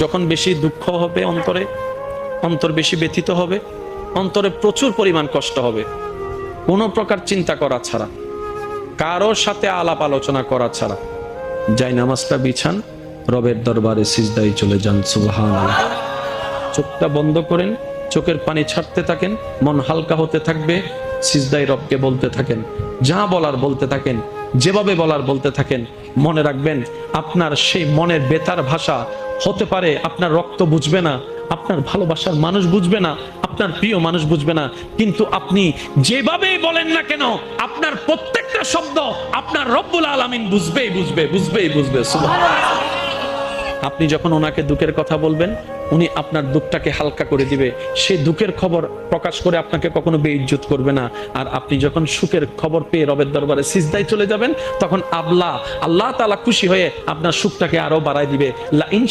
যখন বেশি দুঃখ হবে অন্তরে, অন্তর বেশি ব্যথিত হবে, অন্তরে প্রচুর পরিমাণ কষ্ট হবে, কোনো প্রকার চিন্তা করা ছাড়া, কারোর সাথে আলাপ আলোচনা করা ছাড়া যাই নামাজটা বিছান, রবের দরবারে সিজদায় চলে যান। সুবহানাল্লাহ। চোখটা বন্ধ করেন, চোখের পানি ছাড়তে থাকেন, মন হালকা হতে থাকবে, সিজদায় রবকে বলতে থাকেন, যা বলার বলতে থাকেন, যেভাবে বলার বলতে থাকেন। মনে রাখবেন, আপনার সেই মনের বেতার ভাষা হতে পারে আপনার রক্ত বুঝবে না, আপনার ভালোবাসার মানুষ বুঝবে না, আপনার প্রিয় মানুষ বুঝবে না, কিন্তু আপনি যেভাবেই বলেন না কেন, আপনার প্রত্যেকটা শব্দ আপনার রব্বুল আলামিন বুঝবেই বুঝবে। সুবহানাল্লাহ। আপনি যখন ওনাকে দুঃখের কথা বলবেন, উনি আপনার দুঃখটাকে হালকা করে দিবে। সেই দুঃখের খবর প্রকাশ করে আপনাকে কখনো বেইজ্জত করবে না। আর আপনি যখন সুখের খবর পেয়ে রবের দরবারে সিজদায় চলে যাবেন, তখন আল্লাহ তাআলা খুশি হয়ে আপনার সুখটাকে আরো বাড়ায় দিবে। লা ইন